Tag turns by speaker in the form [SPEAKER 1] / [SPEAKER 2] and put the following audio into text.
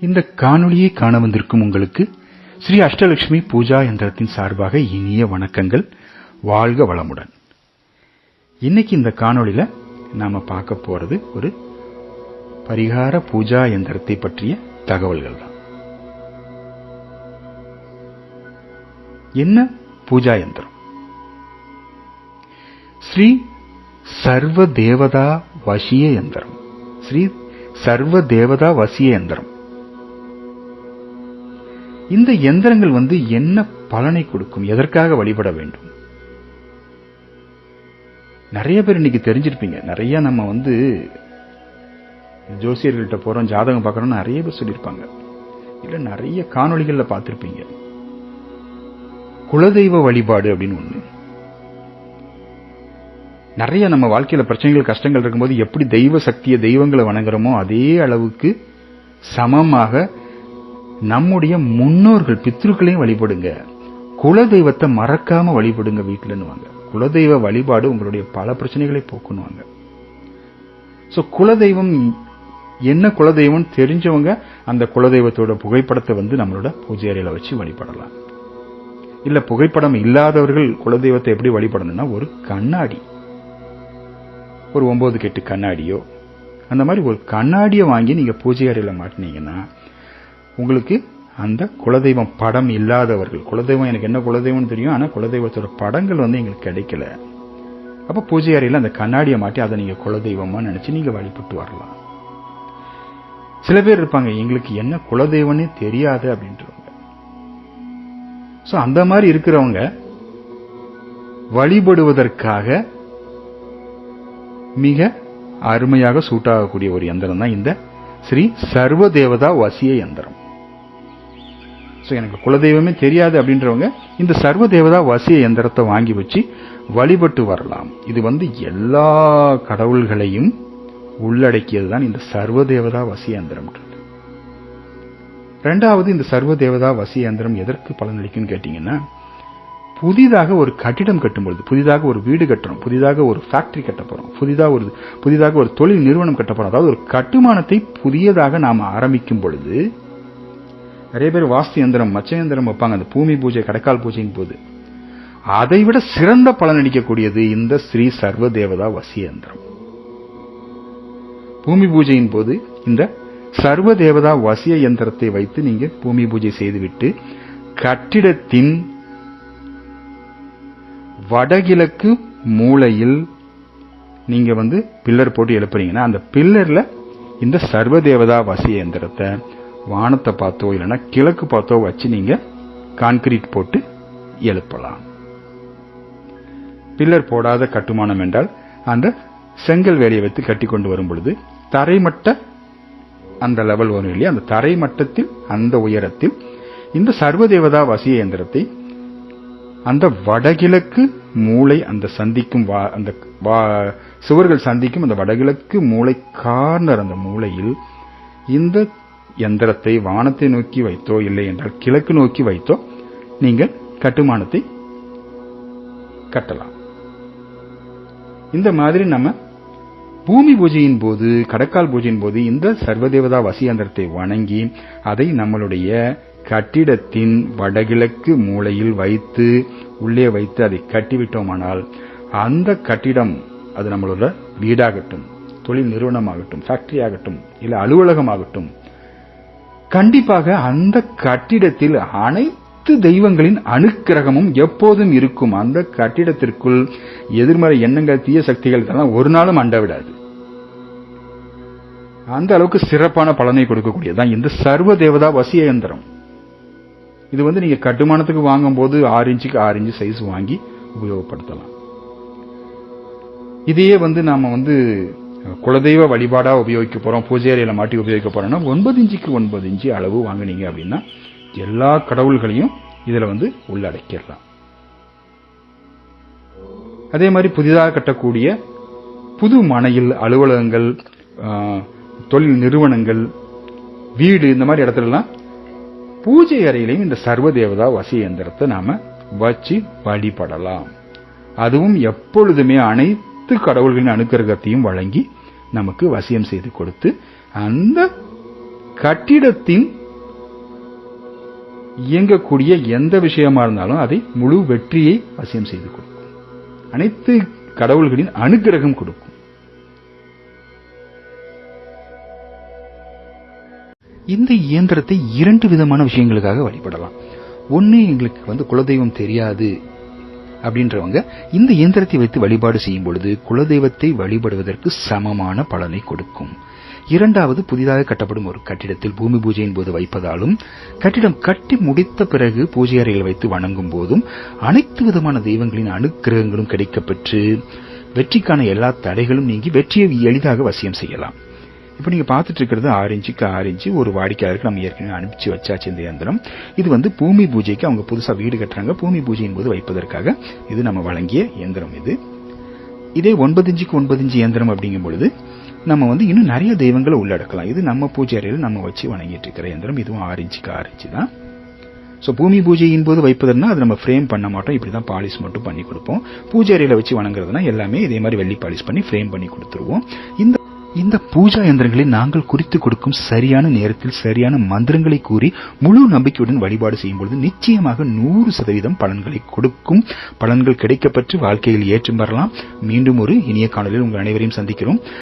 [SPEAKER 1] இந்த காணொளியை காண வந்திருக்கும் உங்களுக்கு ஸ்ரீ அஷ்டலட்சுமி பூஜா யந்திரத்தின் சார்பாக இனிய வணக்கங்கள். வாழ்க வளமுடன். இன்னைக்கு இந்த காணொளியில நாம பார்க்க போறது ஒரு பரிகார பூஜா யந்திரத்தை பற்றிய தகவல்கள் தான். என்ன பூஜா யந்திரம்? ஸ்ரீ சர்வ தேவதா வசிய யந்திரம். ஸ்ரீ சர்வ தேவதா வசிய யந்திரம். இந்த யந்திரங்கள் என்ன பலனை கொடுக்கும், எதற்காக வழிபட வேண்டும்? நிறைய பேர் இன்னைக்கு தெரிஞ்சிருப்பீங்க. நிறைய நம்ம ஜோசியர்கள்ட்ட போறோம், ஜாதகம் பார்க்கறோம், நிறைய பேர் சொல்லியிருப்பாங்க. இல்ல நிறைய காணொளிகள்ல பார்த்திருப்பீங்க. குலதெய்வ வழிபாடு அப்படின்னு ஒண்ணு. நிறைய நம்ம வாழ்க்கையில பிரச்சனைகள் கஷ்டங்கள் இருக்கும்போது எப்படி தெய்வ சக்தியை தெய்வங்களை வணங்குறோமோ அதே அளவுக்கு சமமாக நம்முடைய முன்னோர்கள் பித்ருக்களையும் வழிபடுங்க. குலதெய்வத்தை மறக்காம வழிபடுங்க வீட்டுலன்னுவாங்க. குலதெய்வ வழிபாடு உங்களுடைய பல பிரச்சனைகளை போக்குனுவாங்க. சோ குலதெய்வம் என்ன, குலதெய்வம் தெரிஞ்சவங்க அந்த குலதெய்வத்தோட புகைப்படத்தை நம்மளோட பூஜை அறையில வச்சு வழிபடலாம். இல்ல புகைப்படம் இல்லாதவர்கள் குலதெய்வத்தை எப்படி வழிபடணும்னா, ஒரு கண்ணாடி, ஒரு 9 கண்ணாடியோ அந்த மாதிரி ஒரு கண்ணாடியை வாங்கி நீங்க பூஜை அறையில மாட்டினீங்கன்னா உங்களுக்கு அந்த குலதெய்வம் படம் இல்லாதவர்கள், குலதெய்வம் எனக்கு என்ன குலதெய்வம் தெரியும், ஆனா குலதெய்வத்தோட படங்கள் எங்களுக்கு கிடைக்கல, அப்ப பூஜை அறையில அந்த கண்ணாடியை மாட்டி அதை நீங்க குலதெய்வமா நினைச்சு நீங்க வழிபட்டு வரலாம். சில பேர் இருப்பாங்க, எங்களுக்கு என்ன குலதெய்வம்னே தெரியாது அப்படின்றவங்க. சோ அந்த மாதிரி இருக்கிறவங்க வழிபடுவதற்காக மிக அருமையாக சூட் ஆகக்கூடிய ஒரு யந்திரம் தான் இந்த ஸ்ரீ சர்வ தேவதா வசிய யந்திரம். சோ எனக்கு குலதெய்வமே தெரியாது அப்படின்றவங்க இந்த சர்வ தேவதா வசிய யந்திரத்தை வாங்கி வச்சு வழிபட்டு வரலாம். இது எல்லா கடவுள்களையும் உள்ளடக்கியதுதான் இந்த சர்வ தேவதா வசிய யந்திரம். இரண்டாவது, இந்த சர்வ தேவதா வசிய யந்திரம் எதற்கு பலனளிக்கும் கேட்டீங்கன்னா, புதிதாக ஒரு கட்டிடம் கட்டும்பொழுது, புதிதாக ஒரு வீடு கட்டுறோம், புதிதாக ஒரு ஃபேக்டரி கட்ட போறோம், புதிதாக ஒரு தொழில் நிறுவனம் கட்ட போறோம், அதாவது ஒரு கட்டுமானத்தை புதியதாக நாம ஆரம்பிக்கும் பொழுது நிறைய பேர் வாஸ்து யந்திரம், மச்ச யந்திரம் வைப்பாங்க அந்த பூமி பூஜை, கடைக்கால் பூஜையின் போது. அதை விட சிறந்த பலனளிக்கக்கூடியது இந்த ஸ்ரீ சர்வ தேவதா வசிய யந்திரம். பூமி பூஜையின் போது இந்த சர்வ தேவதா வசிய யந்திரத்தை வைத்து நீங்க பூமி பூஜை செய்துவிட்டு கட்டிடத்தின் வடகிழக்கு மூலையில் நீங்க பில்லர் போட்டு எழுப்புறீங்கன்னா, அந்த பில்லர்ல இந்த சர்வ தேவதா வசிய யந்திரத்தை வானத்தை பார்த்தோ இல்லைன்னா கிழக்கு பார்த்தோ வச்சு நீங்க கான்கிரீட் போட்டு எழுப்பலாம். பில்லர் போடாத கட்டுமானம் என்றால் அந்த செங்கல் வேலையை வைத்து கட்டி கொண்டு வரும் பொழுது தரைமட்ட அந்த லெவல் வரும் இல்லையா, அந்த தரை மட்டத்தில் அந்த உயரத்தில் இந்த சர்வதேவதா வசிய யந்திரத்தை அந்த வடகிழக்கு மூளை அந்த சந்திக்கும் அந்த சுவர்கள் சந்திக்கும் அந்த வடகிழக்கு மூளை கார்னர் அந்த மூலையில் இந்த யந்திரத்தை வானத்தை நோக்கி வைத்தோ இல்லை என்றால் கிழக்கு நோக்கி வைத்தோ நீங்கள் கட்டுமானத்தை கட்டலாம். இந்த மாதிரி நம்ம பூமி பூஜையின் போது, கடக்கால் பூஜையின் போது இந்த சர்வதேவதா வசிய யந்திரத்தை வணங்கி அதை நம்மளுடைய கட்டிடத்தின் வடகிழக்கு மூலையில் வைத்து உள்ளே வைத்து அதை கட்டிவிட்டோமானால் அந்த கட்டிடம், அது நம்மளோட வீடாகட்டும், தொழில் நிறுவனமாகட்டும், ஃபேக்டரி ஆகட்டும், இல்ல அலுவலகமாகட்டும், கண்டிப்பாக அந்த கட்டிடத்தில் அனைத்து தெய்வங்களின் அனுக்கிரகமும் எப்போதும் இருக்கும். அந்த கட்டிடத்திற்குள் எதிர்மறை எண்ணங்கள், தீய சக்திகள் இதெல்லாம் ஒரு நாளும் அண்ட விடாது. அந்த அளவுக்கு சிறப்பான பலனை கொடுக்கக்கூடியதான் இந்த சர்வ தேவதா வசிய யந்திரம். இது நீங்க கட்டுமானத்துக்கு வாங்கும் போது 6 இன்ச்சுக்கு 6 இன்ச்சு சைஸ் வாங்கி உபயோகப்படுத்தலாம். இதையே நாம குலதெய்வ வழிபாடா உபயோகிக்க போறோம், பூஜை அறையில மாட்டி உபயோகிக்க போறோம்னா 9 இன்ச்சுக்கு 9 இன்ச்சு அளவு வாங்கினீங்க அப்படின்னா எல்லா கடவுள்களையும் இதுல உள்ளடக்கிடலாம். அதே மாதிரி புதிதாக கட்டக்கூடிய புது மனையில் அலுவலகங்கள், தொழில் நிறுவனங்கள், வீடு, இந்த மாதிரி இடத்துலலாம் பூஜை அறையிலையும் இந்த சர்வ தேவதா வசிய யந்திரத்தை நாம வச்சு வழிபடலாம். அதுவும் எப்பொழுதுமே அனைத்து கடவுள்களின் அனுக்கிரகத்தையும் வழங்கி நமக்கு வசியம் செய்து கொடுத்து அந்த கட்டிடத்தின் இயங்கக்கூடிய எந்த விஷயமா இருந்தாலும் அதை முழு வெற்றியை வசியம் செய்து கொடுக்கும். அனைத்து கடவுள்களின் அனுக்கிரகம் கொடுக்கும். இந்த இயந்திரத்தை 2 விதமான விஷயங்களுக்காக வழிபடலாம். ஒன்னு, எங்களுக்கு குலதெய்வம் தெரியாது அப்படின்றவங்க இந்த இயந்திரத்தை வைத்து வழிபாடு செய்யும் பொழுது குலதெய்வத்தை வழிபடுவதற்கு சமமான பலனை கொடுக்கும். இரண்டாவது, புதிதாக கட்டப்படும் ஒரு கட்டிடத்தில் பூமி பூஜையின் போது வைப்பதாலும் கட்டிடம் கட்டி முடித்த பிறகு பூஜை அறையில் வைத்து வணங்கும் போதும் அனைத்து விதமான தெய்வங்களின் அனுக்கிரகங்களும் கிடைக்கப்பெற்று வெற்றிக்கான எல்லா தடைகளும் நீங்கி வெற்றியை எளிதாக வசியம் செய்யலாம். இப்ப நீங்க பார்த்துட்டு இருக்கிறது 6 இன்ச்சுக்கு 6 இன்ச்சு ஒரு வாடிக்கையாளருக்கு நம்ம ஏற்கனவே அனுப்பிச்சு வச்சாச்சு இந்த இயந்திரம். இது பூமி பூஜைக்கு அவங்க புதுசா வீடு கட்டுறாங்க, பூமி பூஜையின் போது வைப்பதற்காக இது நம்ம வழங்கிய இயந்திரம். இதே 9 இன்ச்சுக்கு 9 இன்ச்சு இயந்திரம் அப்படிங்கும் பொழுது நம்ம இன்னும் நிறைய தெய்வங்களை உள்ளடக்கலாம். இது நம்ம பூஜை அறையில் நம்ம வச்சு வணங்கிட்டு இருக்கிற இயந்திரம். இதுவும் 6 இன்ச்சுக்கு 6 இன்ச்சு தான். பூமி பூஜையின் போது வைப்பதுன்னா அது நம்ம ஃப்ரேம் பண்ண மாட்டோம், இப்படிதான் பாலிஷ் மட்டும் பண்ணி கொடுப்போம். பூஜை அறையில வச்சு வணங்குறதுனா எல்லாமே இதே மாதிரி வெள்ளி பாலிஷ் பண்ணி ஃப்ரேம் பண்ணி கொடுத்துருவோம். இந்த பூஜா யந்திரங்களை நாங்கள் குறித்து கொடுக்கும் சரியான நேரத்தில் சரியான மந்திரங்களை கூறி முழு நம்பிக்கையுடன் வழிபாடு செய்யும் பொழுது நிச்சயமாக 100% பலன்களை கொடுக்கும். பலன்கள் கிடைக்கப்பெற்று வாழ்க்கையில் ஏற்றம் பெறலாம். மீண்டும் ஒரு இனிய காணொலியில் உங்கள் அனைவரையும் சந்திக்கிறோம்.